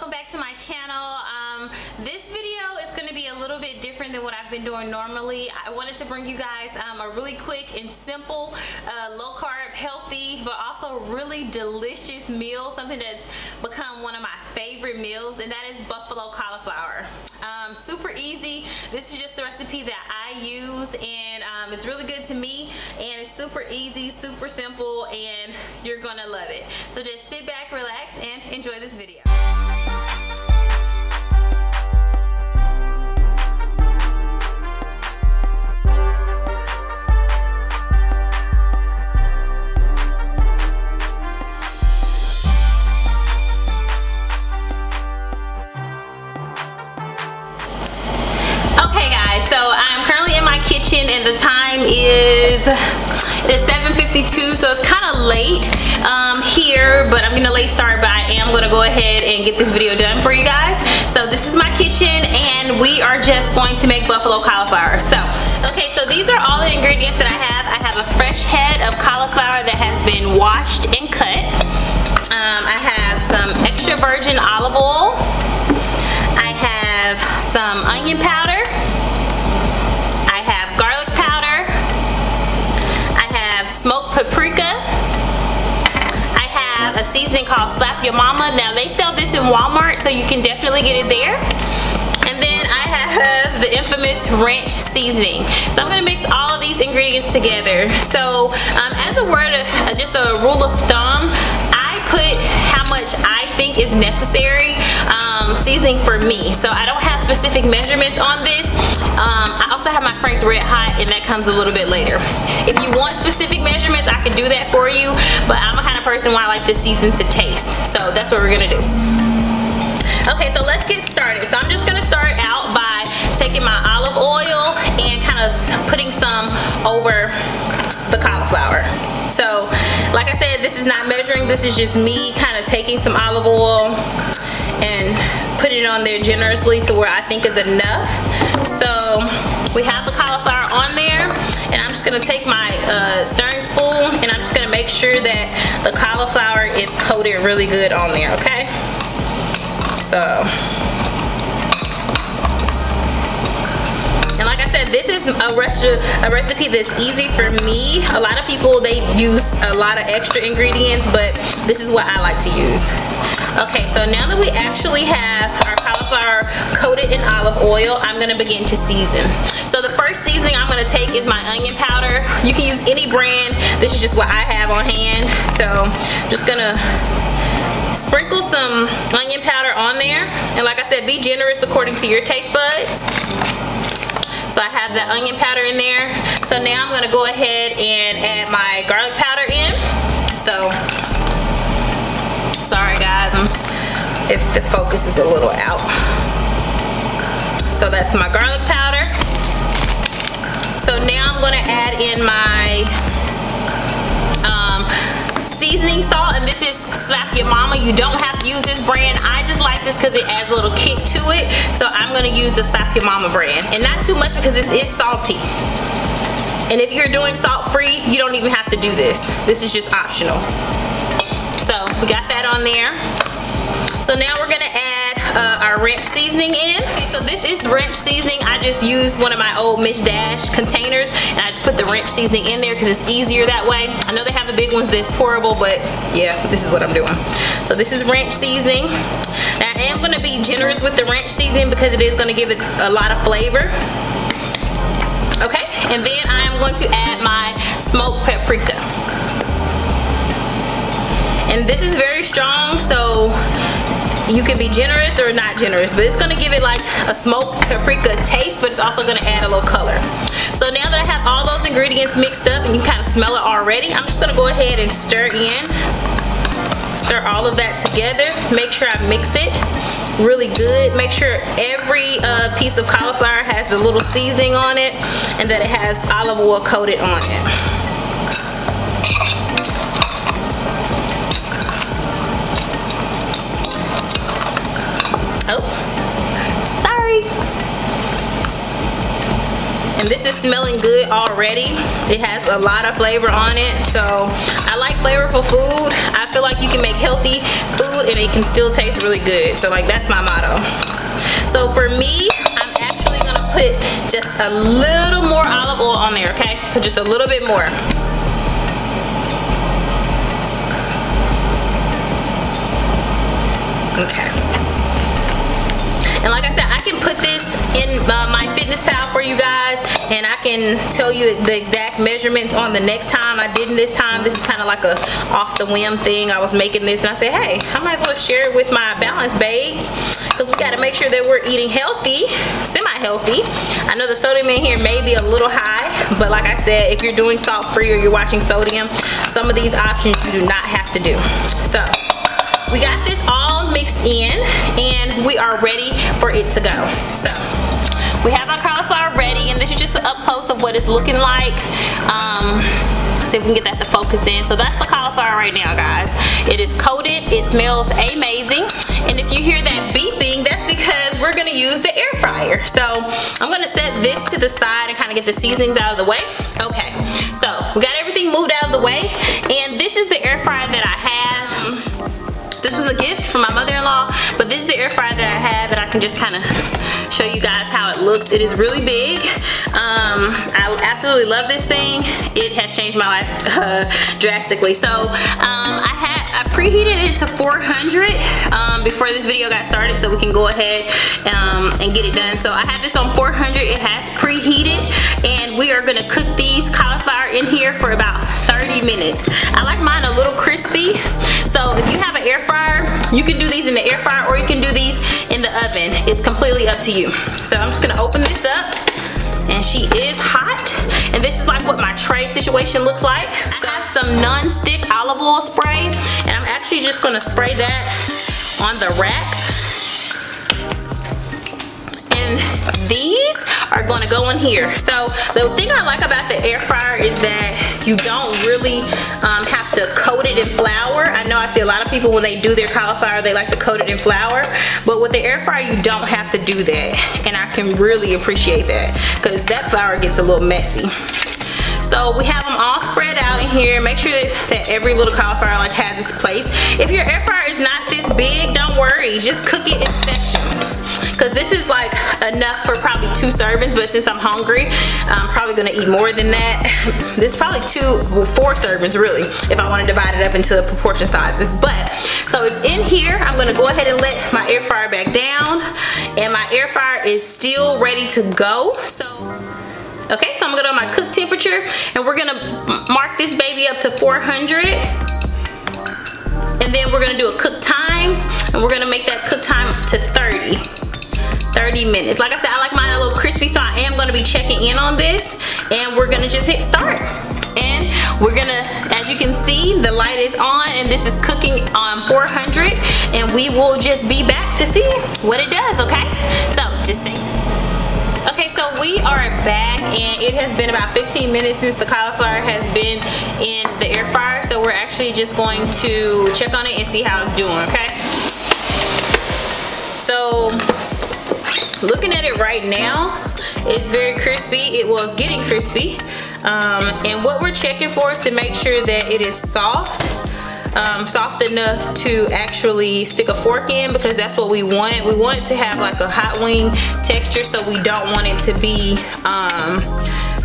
welcome back to my channel. This video is going to be a little bit different than what I've been doing normally. I wanted to bring you guys a really quick and simple, low carb, healthy, but also really delicious meal, something that's become one of my favorite meals, and that is buffalo cauliflower. Super easy. This is just the recipe that I use, and it's really good to me, and it's super easy, super simple, and you're gonna love it. So just sit back, relax, and enjoy this video. So I'm currently in my kitchen and the time is 7:52, so it's kind of late here, but I'm gonna late start, but I am gonna go ahead and get this video done for you guys. So this is my kitchen and we are just going to make buffalo cauliflower. So okay, so these are all the ingredients that I have. I have a fresh head of cauliflower that has been washed and cut. I have some extra virgin olive oil. I have some onion powder. Garlic powder. I have smoked paprika. I have a seasoning called Slap Your Mama. Now they sell this in Walmart, so you can definitely get it there. And then I have the infamous ranch seasoning. So I'm gonna mix all of these ingredients together. So as a word of, just a rule of thumb, I put how much I think is necessary seasoning for me. So I don't have specific measurements on this. I also have my Frank's Red Hot, and that comes a little bit later. If you want specific measurements, I can do that for you, but I'm the kind of person where I like to season to taste. So that's what we're gonna do. Okay, so let's get started. So I'm just gonna start out by taking my olive oil and kind of putting some over the cauliflower. So like I said, this is not measuring, this is just me kind of taking some olive oil and putting it on there generously to where I think is enough. So we have the cauliflower on there, and I'm just gonna take my stirring spoon and I'm just gonna make sure that the cauliflower is coated really good on there, okay? So, and like I said, this is a recipe that's easy for me. A lot of people, they use a lot of extra ingredients, but this is what I like to use. Okay, so now that we actually have our cauliflower coated in olive oil, I'm gonna begin to season. So the first seasoning I'm gonna take is my onion powder. You can use any brand. This is just what I have on hand. So just gonna sprinkle some onion powder on there. And like I said, be generous according to your taste buds. So I have that onion powder in there. So now I'm gonna go ahead and add my garlic powder in. So, sorry guys, if the focus is a little out. So that's my garlic powder. So now I'm gonna add in my seasoning salt, and this is Slap Your Mama. You don't have to use this brand. I just like this because it adds a little kick to it. So I'm gonna use the Slap Your Mama brand, and not too much because this is salty. And if you're doing salt-free, you don't even have to do this. This is just optional. So we got that on there. So now we're gonna add our ranch seasoning in. Okay, so this is ranch seasoning. I just used one of my old Miss Dash containers, and I just put the ranch seasoning in there because it's easier that way. I know they have the big ones that's pourable, but yeah, this is what I'm doing. So this is ranch seasoning. Now I am gonna be generous with the ranch seasoning because it is gonna give it a lot of flavor. Okay, and then I am going to add my smoked paprika. And this is very strong, so you can be generous or not generous, but it's gonna give it like a smoked paprika taste, but it's also gonna add a little color. So now that I have all those ingredients mixed up and you kind of smell it already, I'm just gonna go ahead and stir all of that together. Make sure I mix it really good. Make sure every piece of cauliflower has a little seasoning on it and that it has olive oil coated on it. Oh, sorry. And this is smelling good already. It has a lot of flavor on it, so I like flavorful food. I I feel like you can make healthy food and it can still taste really good. So like that's my motto. So for me, I'm actually gonna put just a little more olive oil on there, okay? So just a little bit more. Okay. And like I said, I can put this in my Fitness Pal for you guys, and I can tell you the exact measurements on the next time. I didn't this time. This is kind of like a off the whim thing. I was making this and I said, hey, I might as well share it with my balance babes, because we got to make sure that we're eating healthy, semi-healthy. I know the sodium in here may be a little high, but like I said, if you're doing salt-free or you're watching sodium, some of these options you do not have to do. So we got this all mixed in and we are ready for it to go. So we have our cauliflower ready, and this is just an up close of what it's looking like. See if we can get that to focus in. So that's the cauliflower right now, guys. It is coated, it smells amazing, and if you hear that beeping, that's because we're gonna use the air fryer. So I'm gonna set this to the side and kind of get the seasonings out of the way. Okay, so we got everything moved out of the way, and this is the air fryer that I have. This was a gift from my mother-in-law, but this is the air fryer that I have, and I can just kind of show you guys how it looks. It is really big. I absolutely love this thing. It has changed my life drastically. So I preheated it to 400 before this video got started, so we can go ahead and get it done. So I have this on 400. It has preheated, and we are gonna cook these cauliflower in here for about 30 minutes. I like mine a little crispy, so if you have an air fryer, you can do these in the air fryer or you can do these in the oven. It's completely up to you. So I'm just gonna open this up, and she is hot, and this is like what my tray situation looks like. So I have some non-stick olive oil spray, and I'm actually just gonna spray that on the rack. And these are going to go in here. So the thing I like about the air fryer is that you don't really have to coat it in flour. I know I see a lot of people when they do their cauliflower, they like to coat it in flour, but with the air fryer you don't have to do that, and I can really appreciate that because that flour gets a little messy. So we have them all spread out in here. Make sure that every little cauliflower like has its place. If your air fryer is not this big, don't worry, just cook it in sections, because this is like enough for probably 2 servings, but since I'm hungry, I'm probably gonna eat more than that. This is probably 4 servings really, if I want to divide it up into proportion sizes. But so it's in here. I'm gonna go ahead and let my air fryer back down, and my air fryer is still ready to go. Okay, so I'm gonna go to my cook temperature, and we're gonna mark this baby up to 400. And then we're gonna do a cook time, and we're gonna make that cook time to 30 minutes. Like I said, I like mine a little crispy, so I am gonna be checking in on this, and we're gonna just hit start. And we're gonna, as you can see, the light is on, and this is cooking on 400, and we will just be back to see what it does, okay? So just stay tuned. Okay, so we are back, and it has been about 15 minutes since the cauliflower has been in the air fryer, so we're actually just going to check on it and see how it's doing, okay? So looking at it right now, it's very crispy. It was getting crispy, and what we're checking for is to make sure that it is soft. Soft enough to actually stick a fork in, because that's what we want. We want it to have like a hot wing texture, so we don't want it to be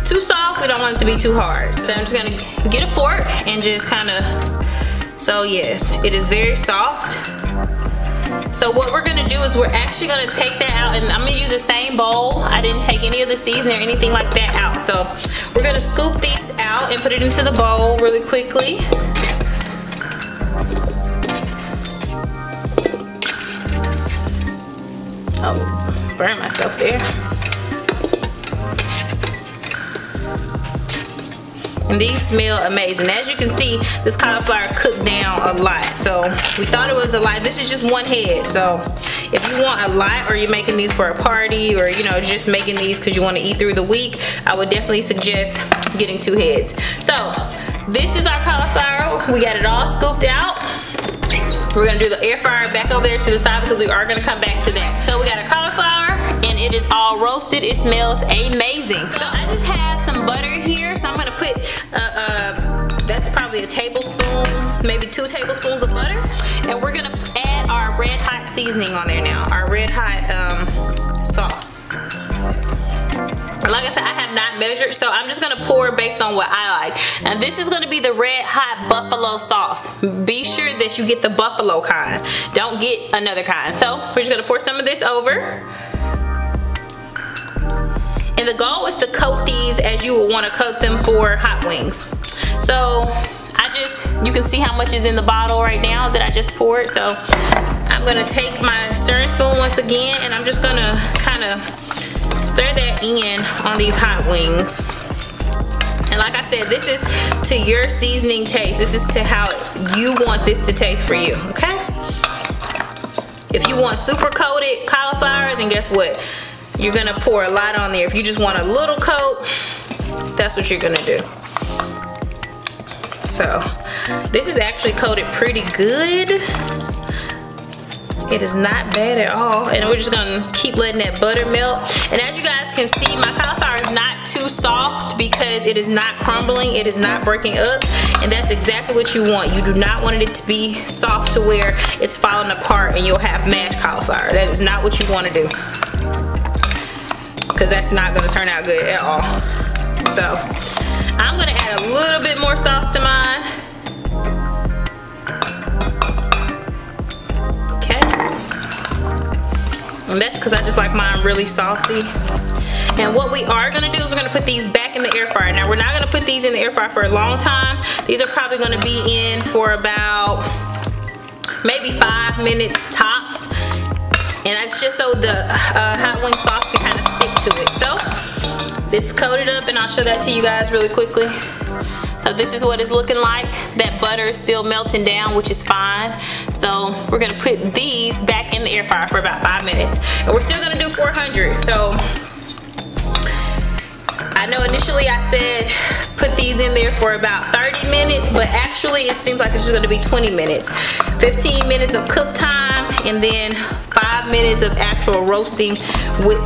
too soft. We don't want it to be too hard. So I'm just gonna get a fork and just kind of, so yes, it is very soft. So what we're gonna do is we're actually gonna take that out, and I'm gonna use the same bowl. I didn't take any of the seasoning or anything like that out. So we're gonna scoop these out and put it into the bowl really quickly. Oh, burn myself there. And these smell amazing. As you can see, this cauliflower cooked down a lot. So we thought it was a lot. This is just one head. So if you want a lot, or you're making these for a party, or you know, just making these because you want to eat through the week, I would definitely suggest getting 2 heads. So this is our cauliflower. We got it all scooped out. We're gonna do the air fryer back over there to the side, because we are gonna come back to that. So we got a cauliflower, and it is all roasted. It smells amazing. So I just have some butter here, so I'm gonna put that's probably a tablespoon, maybe 2 tablespoons of butter. And we're gonna add our red hot seasoning on there now, our red hot sauce. Like I said, I have not measured, so I'm just gonna pour based on what I like. And this is gonna be the red hot buffalo sauce. Be sure that you get the buffalo kind. Don't get another kind. So we're just gonna pour some of this over. And the goal is to coat these as you would want to coat them for hot wings. So you can see how much is in the bottle right now that I just poured. So I'm gonna take my stirring spoon once again, and I'm just gonna kind of stir that in on these hot wings. And like I said, this is to your seasoning taste. This is to how you want this to taste for you, okay? If you want super coated cauliflower, then guess what? You're gonna pour a lot on there. If you just want a little coat, that's what you're gonna do. So this is actually coated pretty good. It is not bad at all. And we're just gonna keep letting that butter melt. And as you guys can see, my cauliflower is not too soft because it is not crumbling, it is not breaking up. And that's exactly what you want. You do not want it to be soft to where it's falling apart and you'll have mashed cauliflower. That is not what you want to do, because that's not going to turn out good at all. So I'm going to add a little bit more sauce to mine. Okay. And that's because I just like mine really saucy. And what we are going to do is we're going to put these back in the air fryer. Now we're not going to put these in the air fryer for a long time. These are probably going to be in for about maybe 5 minutes tops. And that's just so the hot wing sauce can kind of stick to it. So it's coated up, and I'll show that to you guys really quickly. So this is what it's looking like. That butter is still melting down, which is fine. So we're gonna put these back in the air fryer for about 5 minutes. And we're still gonna do 400. So I know initially I said put these in there for about 30 minutes, but actually it seems like it's just gonna be 20 minutes. 15 minutes of cook time, and then 5 minutes of actual roasting with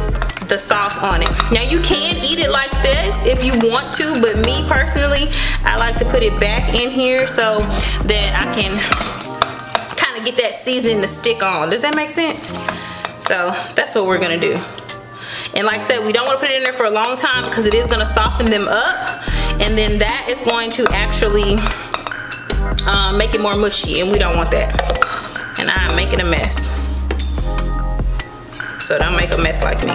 the sauce on it. Now you can eat it like this if you want to, but me personally, I like to put it back in here so that I can kind of get that seasoning to stick on. Does that make sense? So that's what we're gonna do. And like I said, we don't want to put it in there for a long time because it is going to soften them up, and then that is going to actually make it more mushy, and we don't want that. And I'm making a mess, so don't make a mess like me.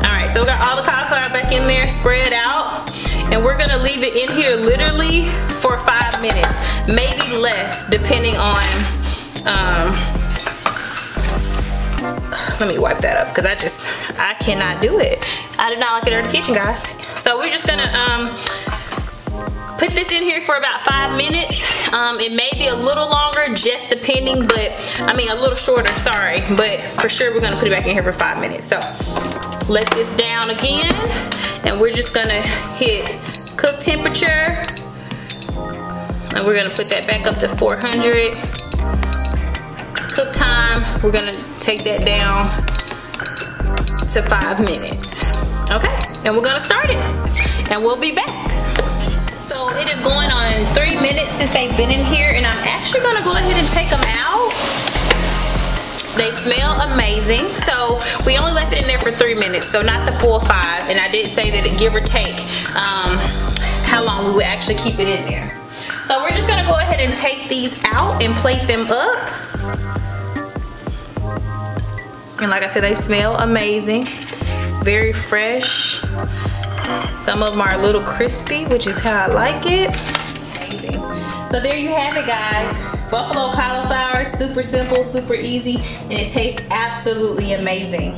Alright, so we got all the cauliflower back in there, spread out, and we're going to leave it in here literally for 5 minutes, maybe less, depending on let me wipe that up, because I cannot do it. I did not like it in the kitchen, guys. So we're just gonna put this in here for about 5 minutes. It may be a little longer, just depending, but I mean a little shorter, sorry, but for sure we're gonna put it back in here for 5 minutes. So let this down again, and we're just gonna hit cook temperature, and we're gonna put that back up to 400. Cook time, we're gonna take that down to 5 minutes. Okay, and we're gonna start it, and we'll be back. So it is going on 3 minutes since they've been in here, and I'm actually gonna go ahead and take them out. They smell amazing. So we only left it in there for 3 minutes, so not the full 5, and I did say that it give or take how long we would actually keep it in there. So we're just gonna go ahead and take these out and plate them up. And like I said, they smell amazing, very fresh. Some of them are a little crispy, which is how I like it. Amazing. So there you have it, guys. Buffalo cauliflower, super simple, super easy, and it tastes absolutely amazing.